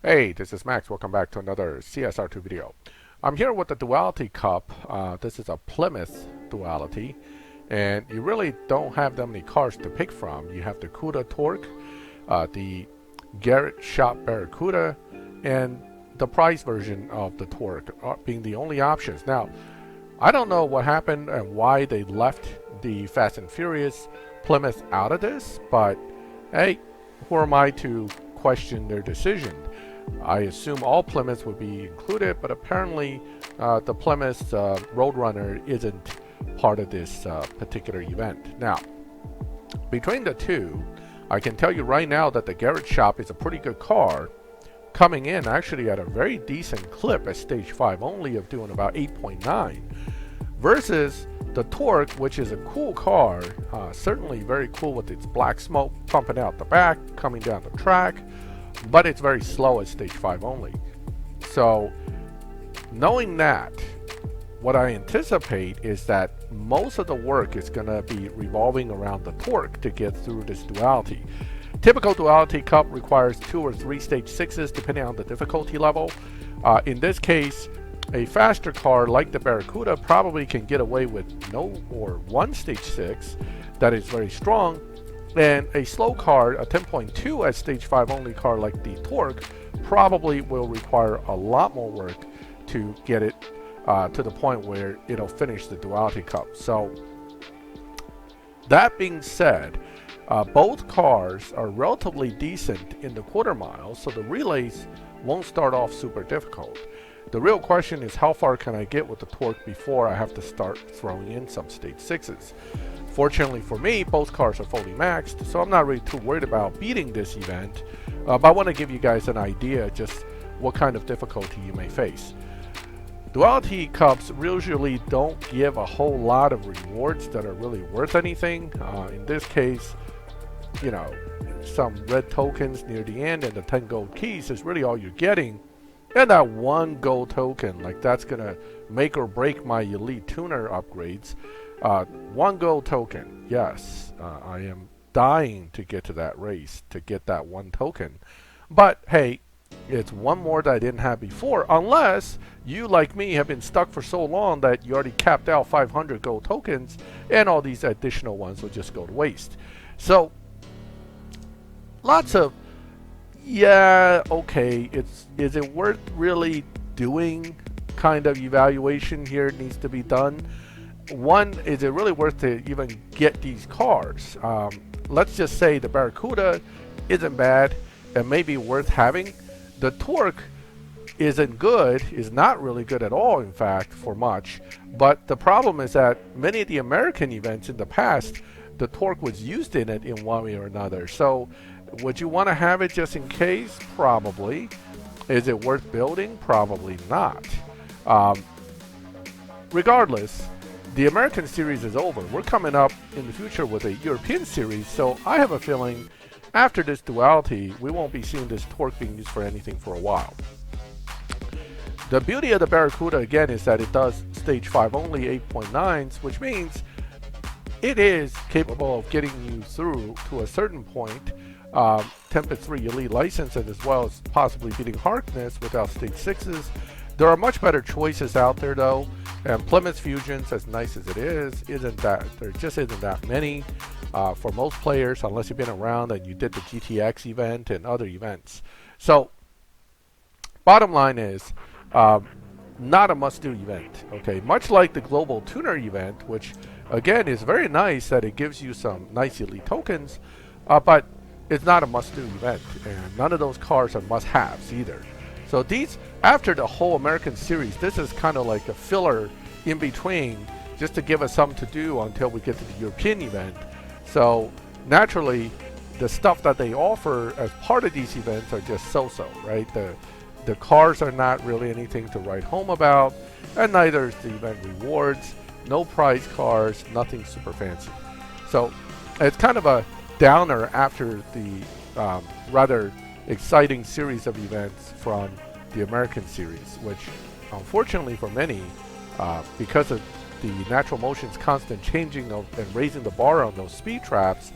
Hey, this is Max. Welcome back to another CSR2 video. I'm here with the Duality Cup. This is a Plymouth Duality, and you really don't have that many cars to pick from. You have the Cuda Torc, the Garret shop Barracuda, and the price version of the Torc being the only options. Now, I don't know what happened and why they left the Fast and Furious Plymouth out of this, but hey, who am I to question their decision? I assume all Plymouths would be included, but apparently the Plymouth Roadrunner isn't part of this particular event. Now, between the two, I can tell you right now that the Garret shop is a pretty good car, coming in actually at a very decent clip at stage 5 only of doing about 8.9, versus the Torc, which is a cool car, certainly very cool with its black smoke pumping out the back, coming down the track, but it's very slow at stage 5 only. So knowing that, what I anticipate is that most of the work is going to be revolving around the Torc to get through this duality. Typical Duality Cup requires 2 or 3 stage 6s depending on the difficulty level. In this case, a faster car like the Barracuda probably can get away with no or 1 stage 6 that is very strong, and a slow car, a 10.2 at stage 5 only car like the Torc, probably will require a lot more work to get it to the point where it'll finish the Duality Cup. So that being said, both cars are relatively decent in the quarter mile, so the relays won't start off super difficult. The real question is, how far can I get with the Torc before I have to start throwing in some stage 6s? Fortunately for me, both cars are fully maxed, so I'm not really too worried about beating this event, but I want to give you guys an idea just what kind of difficulty you may face. Duality Cups usually don't give a whole lot of rewards that are really worth anything. In this case, you know, some red tokens near the end and the 10 gold keys is really all you're getting. And that 1 gold token, like that's gonna make or break my elite tuner upgrades. 1 gold token, yes, I am dying to get to that race to get that 1 token. But hey, it's 1 more that I didn't have before, unless you, like me, have been stuck for so long that you already capped out 500 gold tokens, and all these additional ones will just go to waste. So, lots of, yeah, okay, is it worth really doing kind of evaluation here needs to be done. One, is it really worth to even get these cars? Let's just say the Barracuda isn't bad and maybe worth having. The Torc isn't good, is not really good at all, in fact, for much. But the problem is that many of the American events in the past, the Torc was used in it in one way or another. So would you want to have it just in case? Probably. Is it worth building? Probably not. Regardless, the American series is over. We're coming up in the future with a European series, so I have a feeling after this duality, we won't be seeing this Torc being used for anything for a while. The beauty of the Barracuda, again, is that it does stage 5 only 8.9s, which means it is capable of getting you through to a certain point, Tempest 3 Elite license, and as well as possibly beating Harkness without stage 6s. There are much better choices out there though, and Plymouth Fusions, as nice as it is, there just isn't that many for most players, unless you've been around and you did the GTX event and other events. So, bottom line is, not a must-do event. Okay, much like the Global Tuner event, which again is very nice that it gives you some nice elite tokens, but it's not a must-do event, and none of those cars are must-haves either. So these, after the whole American series, this is kind of like a filler in between, just to give us something to do until we get to the European event. So naturally, the stuff that they offer as part of these events are just so-so, right? The cars are not really anything to write home about, and neither is the event rewards. No prize cars, nothing super fancy. So it's kind of a downer after the rather exciting series of events from the American series, which unfortunately for many, because of the natural motion's constant changing and raising the bar on those speed traps,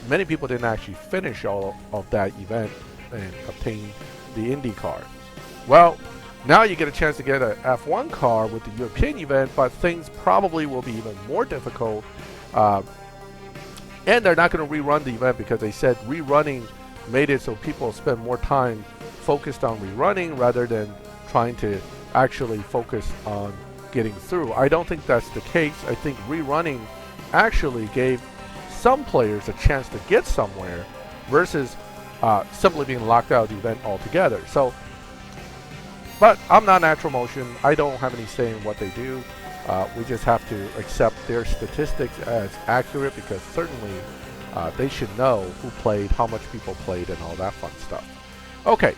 many people didn't actually finish all of that event and obtain the Indy car. Well, now you get a chance to get an F1 car with the European event, but things probably will be even more difficult. And they're not going to rerun the event because they said rerunning made it so people spend more time focused on rerunning rather than trying to actually focus on getting through. I don't think that's the case. I think rerunning actually gave some players a chance to get somewhere versus simply being locked out of the event altogether. So, but I'm not Natural Motion. I don't have any say in what they do. We just have to accept their statistics as accurate because certainly they should know who played, how much people played, and all that fun stuff. Okay,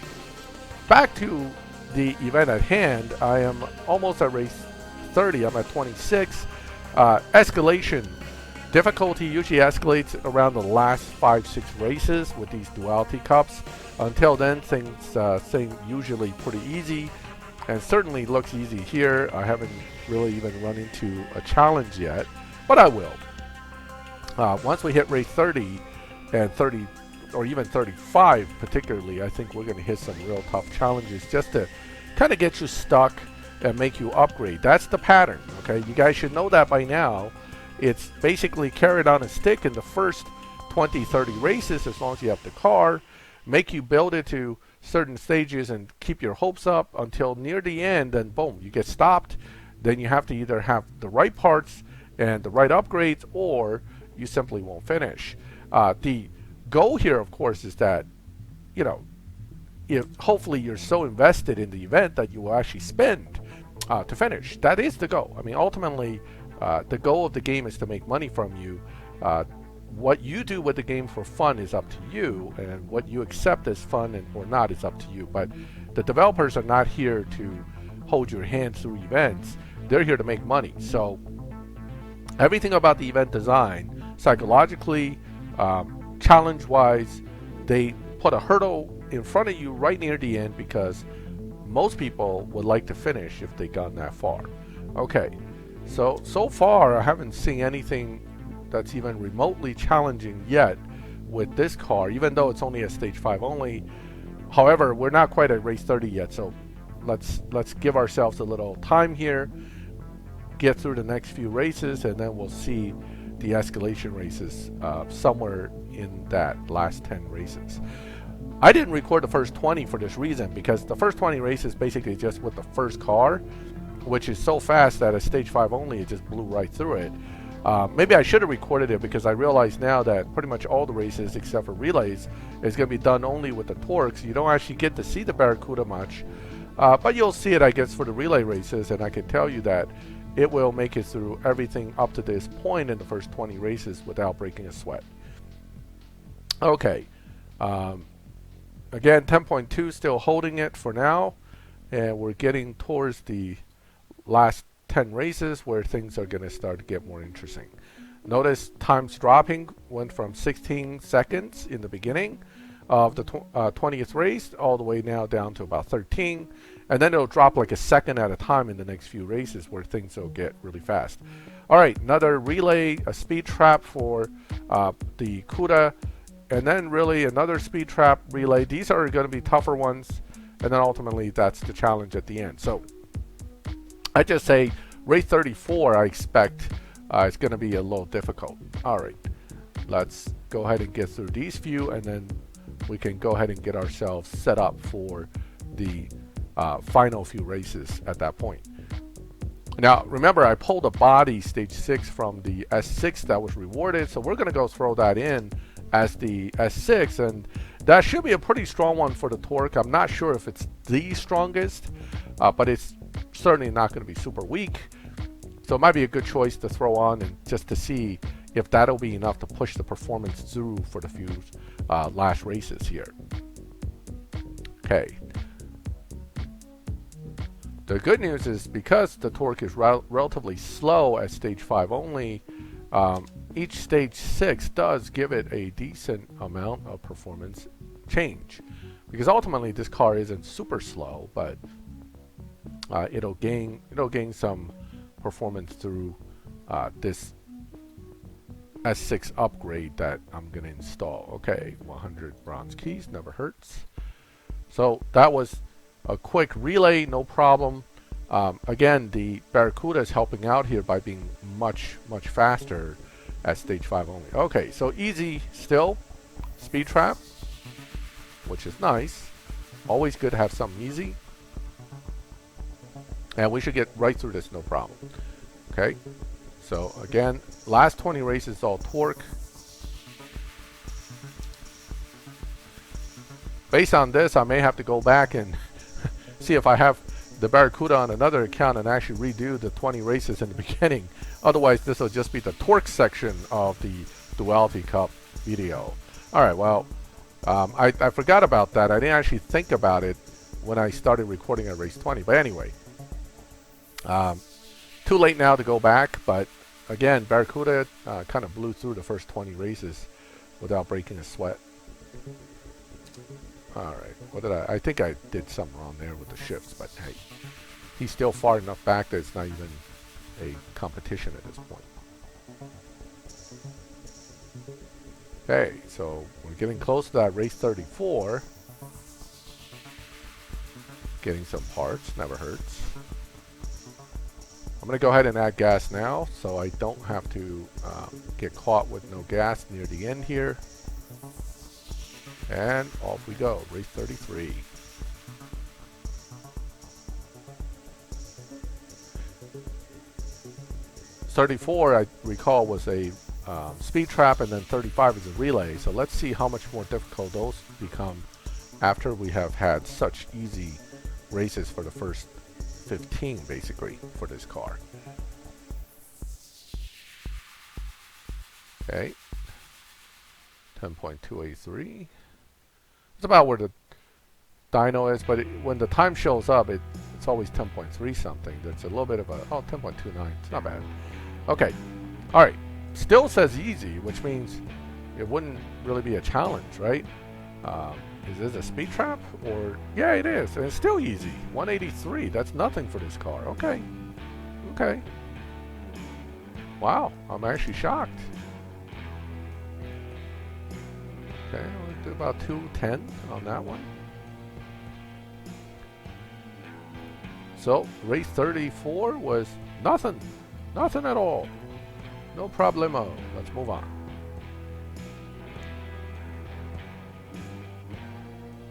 back to the event at hand. I am almost at race 30. I'm at 26. Escalation. Difficulty usually escalates around the last 5-6 races with these Duality Cups. Until then, things usually pretty easy, and certainly looks easy here. I haven't really even run into a challenge yet, but I will. Once we hit race 30 and 30 or even 35 particularly, I think we're going to hit some real tough challenges just to kind of get you stuck and make you upgrade. That's the pattern, okay? You guys should know that by now. It's basically carrot on a stick in the first 20, 30 races as long as you have the car, make you build it to certain stages and keep your hopes up until near the end, and boom, you get stopped. Then you have to either have the right parts and the right upgrades, or you simply won't finish. The goal here, of course, is that, you know, if hopefully you're so invested in the event that you will actually spend to finish. That is the goal. I mean, ultimately, the goal of the game is to make money from you. What you do with the game for fun is up to you, and what you accept as fun or not is up to you. But the developers are not here to hold your hand through events. They're here to make money. So everything about the event design, psychologically, challenge-wise, they put a hurdle in front of you right near the end because most people would like to finish if they've gone that far. Okay, so far I haven't seen anything that's even remotely challenging yet with this car, even though it's only a stage 5 only. However, we're not quite at race 30 yet, so let's give ourselves a little time here, get through the next few races, and then we'll see the escalation races somewhere in that last 10 races. I didn't record the first 20 for this reason, because the first 20 races basically just with the first car, which is so fast that at stage 5 only it just blew right through it. Maybe I should have recorded it because I realize now that pretty much all the races except for relays is going to be done only with the Torcs. You don't actually get to see the Barracuda much, but you'll see it, I guess, for the relay races, and I can tell you that it will make it through everything up to this point in the first 20 races without breaking a sweat. Okay, again, 10.2 still holding it for now, and we're getting towards the last 10 races where things are going to start to get more interesting. Notice times dropping, went from 16 seconds in the beginning of the 20th race all the way now down to about 13, and then it'll drop like a second at a time in the next few races where things will get really fast. All right, another relay, a speed trap for the Cuda, and then really another speed trap relay. These are going to be tougher ones, and then ultimately that's the challenge at the end. So I just say race 34 I expect it's going to be a little difficult. All right, let's go ahead and get through these few, and then we can go ahead and get ourselves set up for the final few races at that point. Now remember, I pulled a body stage 6 from the S6 that was rewarded, so we're going to go throw that in as the S6, and that should be a pretty strong one for the Torc. I'm not sure if it's the strongest, but it's certainly not going to be super weak, so it might be a good choice to throw on and just to see if that'll be enough to push the performance through for the few last races here. Okay, the good news is because the Torc is relatively slow at stage 5 only, each stage 6 does give it a decent amount of performance change, because ultimately this car isn't super slow, but it'll gain some performance through this S6 upgrade that I'm going to install. Okay, 100 bronze keys never hurts. So that was a quick relay, no problem. Again, the Barracuda is helping out here by being much faster at stage 5 only. Okay, so easy still. Speed trap, which is nice. Always good to have something easy. And we should get right through this, no problem. Okay, so again, last 20 races all torque. Based on this, I may have to go back and see if I have the Barracuda on another account and actually redo the 20 races in the beginning. Otherwise, this will just be the torque section of the Duality Cup video. Alright, well, I forgot about that. I didn't actually think about it when I started recording at race 20. But anyway, too late now to go back. But again, Barracuda kind of blew through the first 20 races without breaking a sweat. Alright, what did I think I did something wrong there with the shifts, but hey, he's still far enough back that it's not even a competition at this point. Okay, so we're getting close to that race 34. Getting some parts, never hurts. I'm going to go ahead and add gas now, so I don't have to get caught with no gas near the end here. And off we go, race 33. '34, I recall, was a speed trap, and then 35 is a relay. So let's see how much more difficult those become after we have had such easy races for the first 15, basically, for this car. Okay, 10.283. It's about where the dyno is, but when the time shows up, it's always 10.3 something. That's a little bit of a, 10.29. It's not bad. Okay, all right. Still says easy, which means it wouldn't really be a challenge, right? Is this a speed trap? Or, yeah, it is. And it's still easy. 183. That's nothing for this car. Okay. Okay. Wow. I'm actually shocked. Okay, we'll do about 210 on that one. So, race 34 was nothing. Nothing at all. No problemo. Let's move on.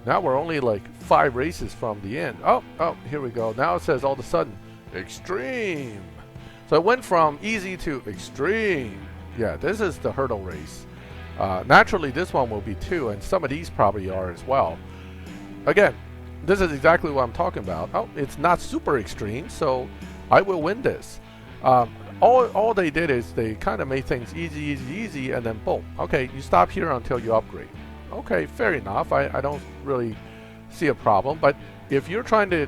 Now we're only like 5 races from the end. Oh, here we go. Now it says all of a sudden, extreme. So it went from easy to extreme. Yeah, this is the hurdle race. Naturally, this one will be too, and some of these probably are as well. Again, this is exactly what I'm talking about. Oh, it's not super extreme, so I will win this. All they did is they kind of made things easy, and then boom. Okay, you stop here until you upgrade. Okay, fair enough. I don't really see a problem. But if you're trying to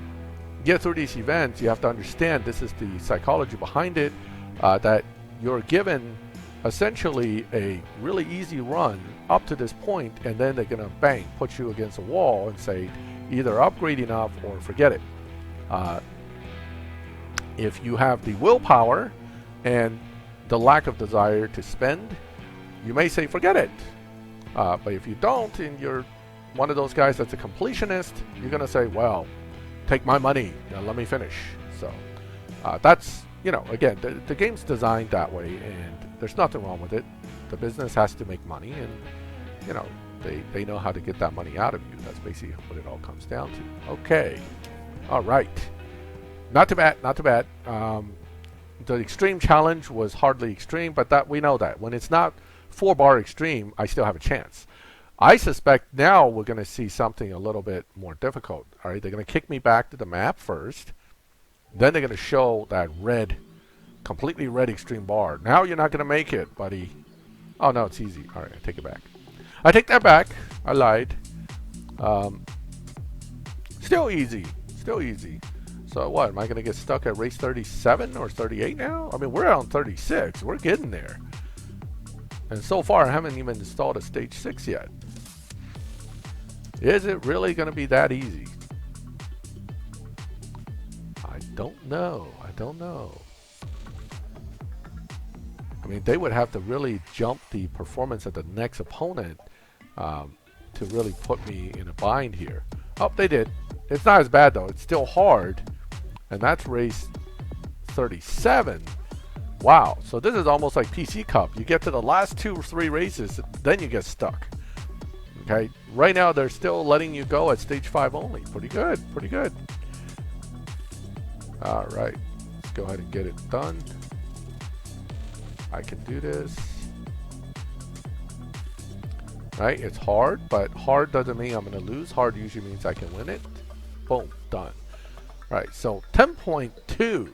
get through these events, you have to understand this is the psychology behind it, that you're given essentially a really easy run up to this point, and then they're gonna bang, put you against a wall and say either upgrade enough or forget it. If you have the willpower and the lack of desire to spend, you may say forget it. But if you don't, and you're one of those guys that's a completionist, you're gonna say, well, take my money, let me finish. So that's, you know, again, the game's designed that way, and there's nothing wrong with it. The business has to make money, and you know, they know how to get that money out of you. That's basically what it all comes down to. Okay, all right, not too bad, not too bad. The extreme challenge was hardly extreme, but that we know that when it's not 4-bar extreme, I still have a chance. I suspect now we're going to see something a little bit more difficult. All right, they're going to kick me back to the map first, then they're going to show that red, completely red extreme bar. Now you're not going to make it, buddy. Oh no, it's easy. All right, I take it back. I take that back. I lied. Still easy. Still easy. So what, am I going to get stuck at race 37 or 38 now? I mean, we're on 36. We're getting there. And so far, I haven't even installed a stage 6 yet. Is it really going to be that easy? I don't know. I don't know. I mean, they would have to really jump the performance of the next opponent to really put me in a bind here. Oh, they did. It's not as bad though. It's still hard. And that's race 37. Wow. So this is almost like PC Cup. You get to the last 2 or 3 races, then you get stuck. Okay. Right now they're still letting you go at stage 5 only. Pretty good. Pretty good. All right. Let's go ahead and get it done. I can do this. Right? It's hard, but hard doesn't mean I'm going to lose. Hard usually means I can win it. Boom. Done. Right. So 10.2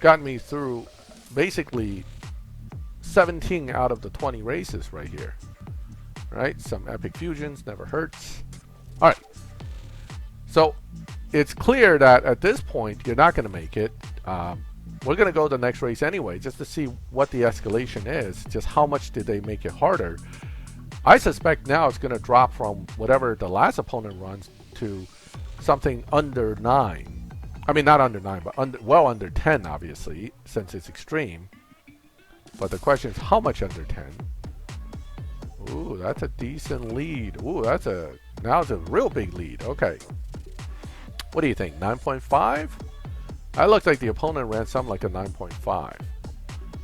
got me through basically 17 out of the 20 races right here. Right? Some epic fusions, never hurts. All right. So it's clear that at this point you're not going to make it. We're going to go to the next race anyway, just to see what the escalation is. Just how much did they make it harder? I suspect now it's going to drop from whatever the last opponent runs to something under 9. I mean, not under 9, but well under 10, obviously, since it's extreme. But the question is, how much under 10? Ooh, that's a decent lead. Ooh, now it's a real big lead. Okay. What do you think? 9.5? That looks like the opponent ran something like a 9.5.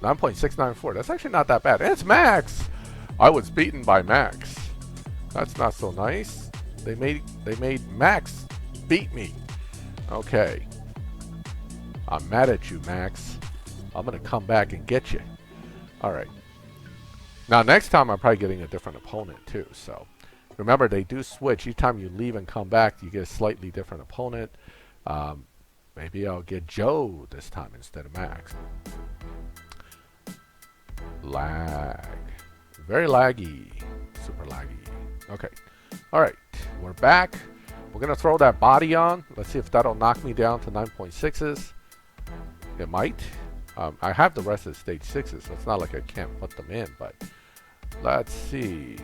9.694. That's actually not that bad. And it's Max. I was beaten by Max. That's not so nice. They made Max beat me. Okay. I'm mad at you, Max. I'm going to come back and get you. All right. Now, next time, I'm probably getting a different opponent, too. So, remember, they do switch. Each time you leave and come back, you get a slightly different opponent. Maybe I'll get Joe this time instead of Max. Lag. Very laggy. Super laggy. Okay. All right. We're back. We're going to throw that body on. Let's see if that'll knock me down to 9.6s. It might. I have the rest of the stage 6s, so it's not like I can't put them in, but let's see.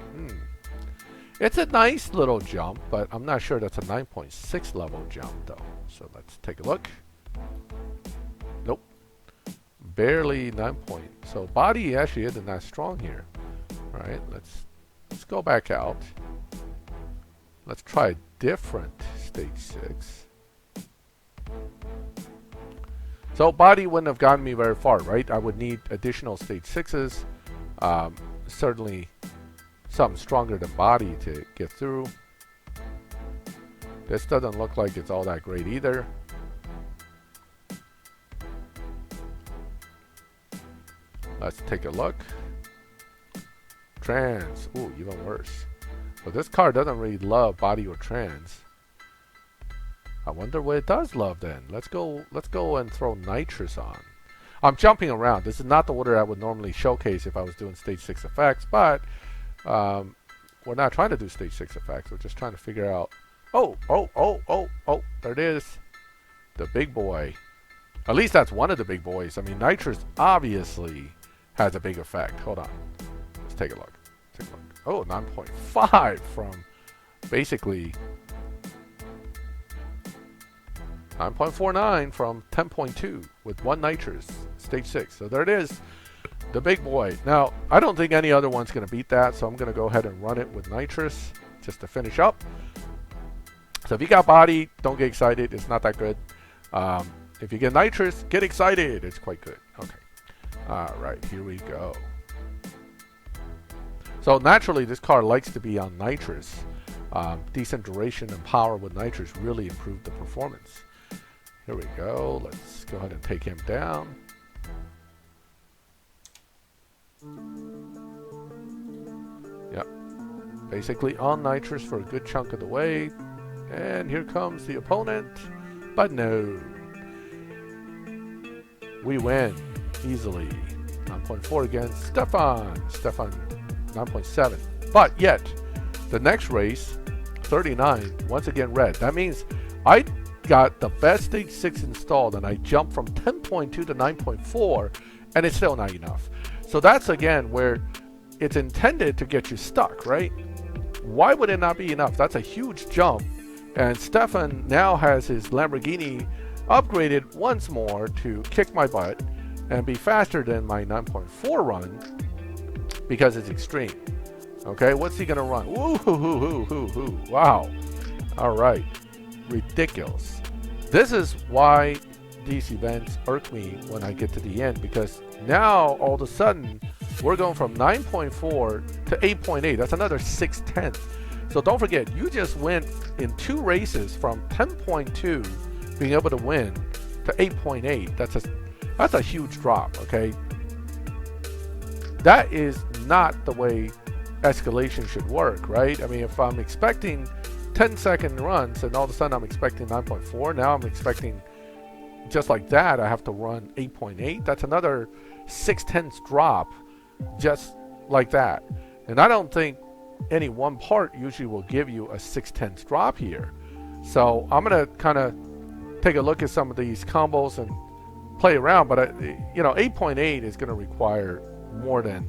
It's a nice little jump, but I'm not sure that's a 9.6 level jump, though. So let's take a look. Nope. Barely 9 point. So body actually isn't that strong here. All right, let's go back out. Let's try a different stage 6. So body wouldn't have gotten me very far, right? I would need additional stage 6s. Certainly something stronger than body to get through. This doesn't look like it's all that great either. Let's take a look. Trans. Ooh, even worse. But this car doesn't really love body or trans. I wonder what it does love then. Let's go and throw nitrous on. I'm jumping around. This is not the order I would normally showcase if I was doing stage 6 effects, but we're not trying to do stage 6 effects. We're just trying to figure out. Oh, there it is. The big boy. At least that's one of the big boys. I mean, nitrous obviously has a big effect. Hold on. Let's take a look. Oh, 9.5 from basically 9.49 from 10.2 with 1 nitrous, stage 6. So there it is, the big boy. Now, I don't think any other one's going to beat that, so I'm going to go ahead and run it with nitrous just to finish up. So if you got body, don't get excited. It's not that good. If you get nitrous, get excited. It's quite good. Okay. All right, here we go. So naturally, this car likes to be on nitrous. Decent duration and power with nitrous really improved the performance. Here we go. Let's go ahead and take him down. Yep. Basically on nitrous for a good chunk of the way. And here comes the opponent. But no. We win easily. 9.4 against Stefan. Stefan 9.7. But yet, the next race, 39, once again red. That means I got the best stage 6 installed and I jumped from 10.2 to 9.4 and it's still not enough. So that's again where it's intended to get you stuck, right? Why would it not be enough? That's a huge jump. And Stefan now has his Lamborghini upgraded once more to kick my butt and be faster than my 9.4 run because it's extreme. Okay, what's he gonna run? Ooh, hoo, hoo, hoo, hoo, hoo. Wow. Alright, ridiculous. This is why these events irk me when I get to the end, because now all of a sudden we're going from 9.4 to 8.8. That's another 6/10. So don't forget, you just went in 2 races from 10.2 being able to win to 8.8. That's a huge drop, okay? That is not the way escalation should work, right? I mean, if I'm expecting 10-second runs and all of a sudden I'm expecting 9.4, now I'm expecting just like that I have to run 8.8. That's another 6/10 drop just like that. And I don't think any one part usually will give you a 6/10 drop here. So I'm gonna kind of take a look at some of these combos and play around, but 8.8 is going to require more than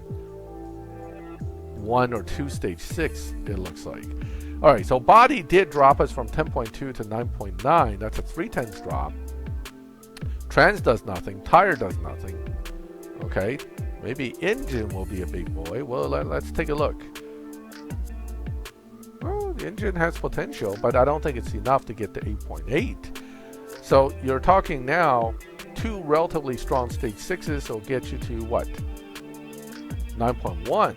1 or 2 stage 6, it looks like. All right, so body did drop us from 10.2 to 9.9. That's a 3/10 drop. Trans does nothing. Tire does nothing. Okay, maybe engine will be a big boy. Well, let's take a look. Well, the engine has potential, but I don't think it's enough to get to 8.8. So you're talking now 2 relatively strong stage 6s will get you to what? 9.1.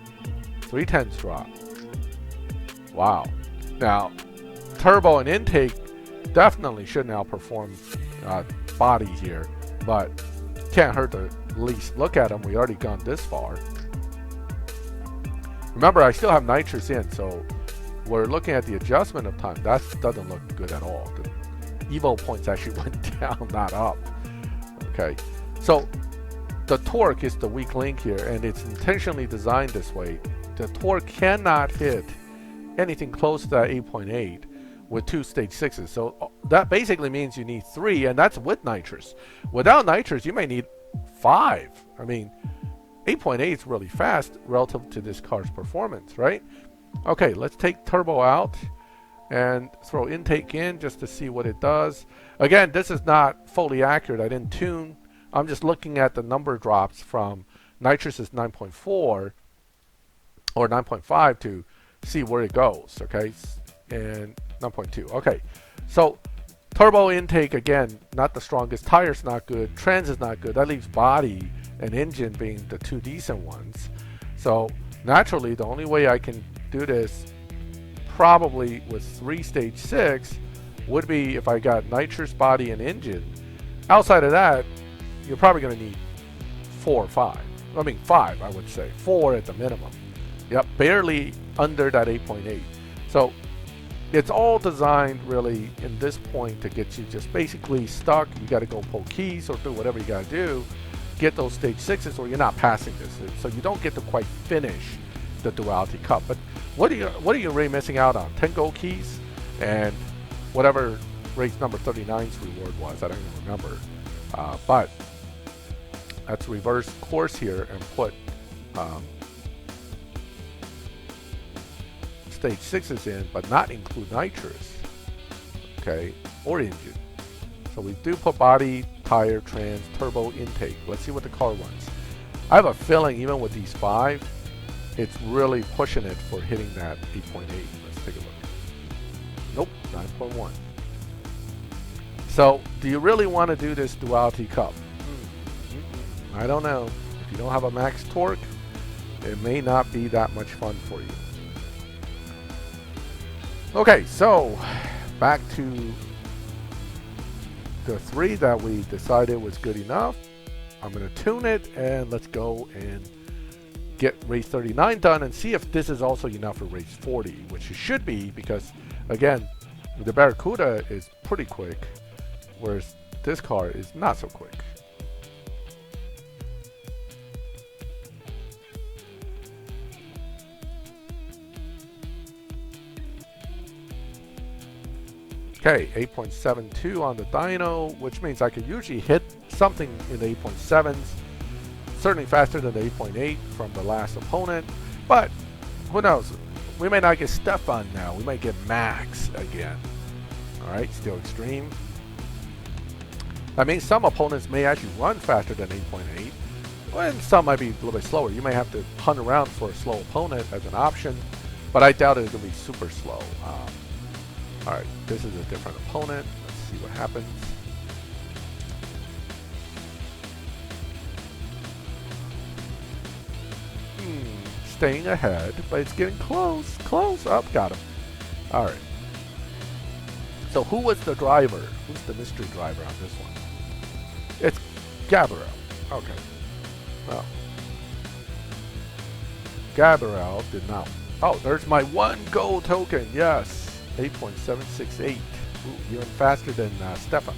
3/10 drop. Wow. Now, turbo and intake definitely shouldn't outperform body here, but can't hurt to at least look at them. We already gone this far. Remember, I still have nitrous in, so we're looking at the adjustment of time. That doesn't look good at all. The Evo points actually went down, not up. Okay, so the torque is the weak link here, and it's intentionally designed this way. The torque cannot hit anything close to that 8.8 with 2 stage 6s. So that basically means you need 3, and that's with nitrous. Without nitrous, you may need 5. I mean, 8.8 is really fast relative to this car's performance, right? Okay, let's take turbo out and throw intake in just to see what it does. Again, this is not fully accurate. I didn't tune. I'm just looking at the number drops from nitrous is 9.4 or 9.5 to see where it goes, okay? And 9.2. Okay, so turbo intake, again, not the strongest. Tire's not good. Trans is not good. That leaves body and engine being the 2 decent ones. So naturally, the only way I can do this probably with 3 stage 6 would be if I got nitrous, body, and engine. Outside of that, you're probably going to need 4 or 5. I mean 5, I would say. 4 at the minimum. Yep, barely under that 8.8. So it's all designed really in this point to get you just basically stuck. You got to go pull keys or do whatever you got to do. Get those stage 6s or you're not passing this. So you don't get to quite finish the Duality Cup. But what are you really missing out on? 10 gold keys and whatever race number 39's reward was. I don't even remember. But let's reverse course here and put stage 6s in, but not include nitrous, okay, or engine. So we do put body, tire, trans, turbo, intake. Let's see what the car runs. I have a feeling even with these 5, it's really pushing it for hitting that 8.8. Let's take a look. Nope, 9.1. So do you really want to do this Duality Cup? I don't know. If you don't have a max torque, it may not be that much fun for you. Okay, so back to the 3 that we decided was good enough. I'm going to tune it and let's go and get race 39 done and see if this is also enough for race 40, which it should be because, again, the Barracuda is pretty quick, whereas this car is not so quick. Okay, 8.72 on the dyno, which means I could usually hit something in the 8.7s. Certainly faster than the 8.8 from the last opponent, but who knows? We may not get Stefan now. We might get Max again. All right, still extreme. I mean, some opponents may actually run faster than 8.8, and some might be a little bit slower. You may have to hunt around for a slow opponent as an option, but I doubt it's going to be super slow. Alright, this is a different opponent. Let's see what happens. Staying ahead, but it's getting close. Close up, got him. Alright. So who was the driver? Who's the mystery driver on this one? It's Gabriel. Okay. Well, Gabriel did not. Oh, there's my 1 gold token. Yes. 8.768. Ooh, even faster than Stefan.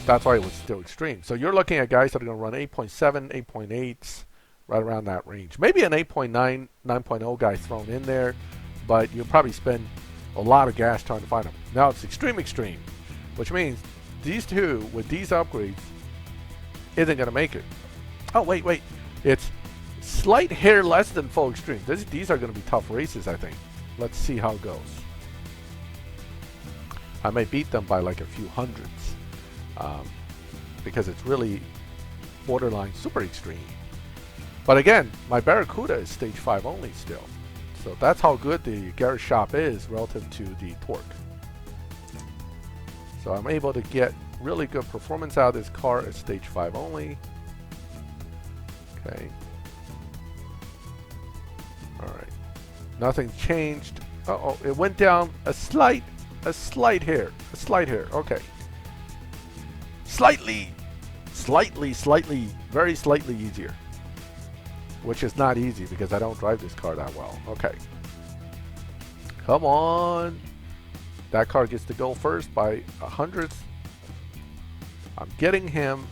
That's why it was still extreme. So you're looking at guys that are going to run 8.7, 8.8s, right around that range. Maybe an 8.9, 9.0 guy thrown in there, but you'll probably spend a lot of gas trying to find them. Now it's extreme, which means these two with these upgrades isn't going to make it. Oh, wait. It's slight hair less than full extreme. These are going to be tough races, I think. Let's see how it goes. I may beat them by like a few hundreds because it's really borderline super extreme. But again, my Barracuda is stage 5 only still. So that's how good the Garret shop is relative to the Torque. So I'm able to get really good performance out of this car at stage 5 only. Okay. Alright. Nothing changed. Uh-oh, it went down a slight hair. Okay. Slightly, very slightly easier. Which is not easy because I don't drive this car that well. Okay. Come on. That car gets to go first by 100th. I'm getting him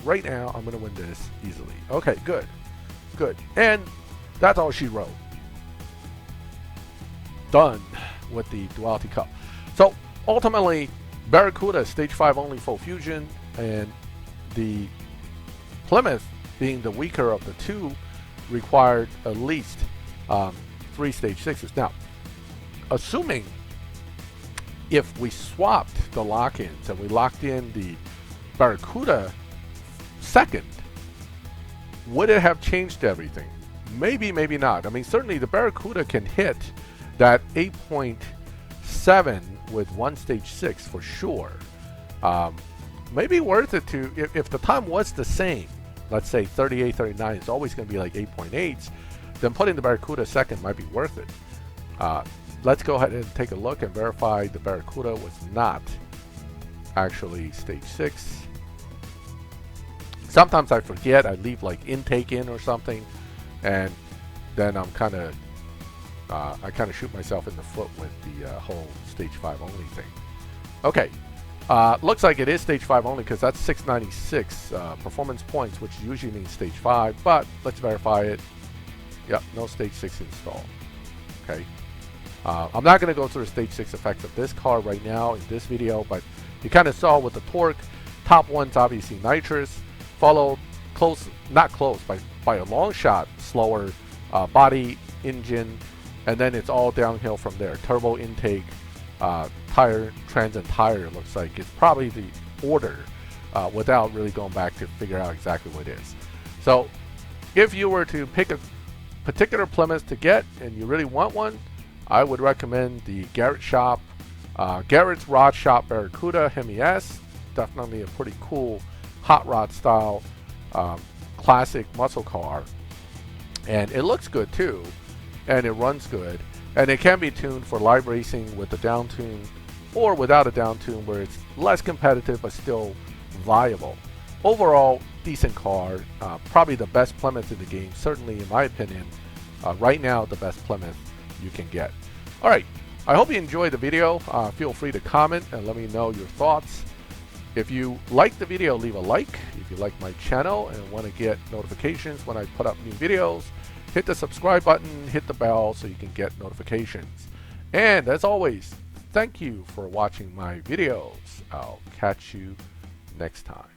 right now. I'm going to win this easily. Okay, good. And that's all she wrote. Done with the Duality Cup. So ultimately, Barracuda stage 5 only full fusion, and the Plymouth, being the weaker of the two, required at least 3 stage 6s. Now, assuming if we swapped the lock-ins and we locked in the Barracuda second, would it have changed everything? Maybe, maybe not. I mean, certainly the Barracuda can hit that 8.7 with 1 stage 6 for sure. Maybe worth it to, if the time was the same, let's say 38, 39, it's always going to be like 8.8s, then putting the Barracuda second might be worth it. Let's go ahead and take a look and verify the Barracuda was not actually stage 6. Sometimes I forget, I leave like intake in or something, and then I'm kind of I kind of shoot myself in the foot with the whole stage 5 only thing. Okay, looks like it is stage 5 only because that's 696 performance points, which usually means stage 5, but let's verify it. Yep, no stage 6 installed. Okay, I'm not going to go through the stage 6 effects of this car right now in this video, but you kind of saw with the Torque, top one's obviously nitrous, followed close, not close, by a long shot, slower body, engine, and then it's all downhill from there. Turbo intake, tire, transient tire, looks like it's probably the order without really going back to figure out exactly what it is. So if you were to pick a particular Plymouth to get and you really want one, I would recommend the Garret shop. Garrett's Rod Shop Barracuda Hemi S, definitely a pretty cool hot rod style classic muscle car, and it looks good too, and it runs good, and it can be tuned for live racing with a down tune or without a down tune where it's less competitive but still viable. Overall, decent car, probably the best Plymouth in the game, certainly in my opinion. Right now, the best Plymouth you can get. Alright, I hope you enjoyed the video. Feel free to comment and let me know your thoughts. If you like the video, leave a like. If you like my channel and want to get notifications when I put up new videos, hit the subscribe button, hit the bell so you can get notifications. And as always, thank you for watching my videos. I'll catch you next time.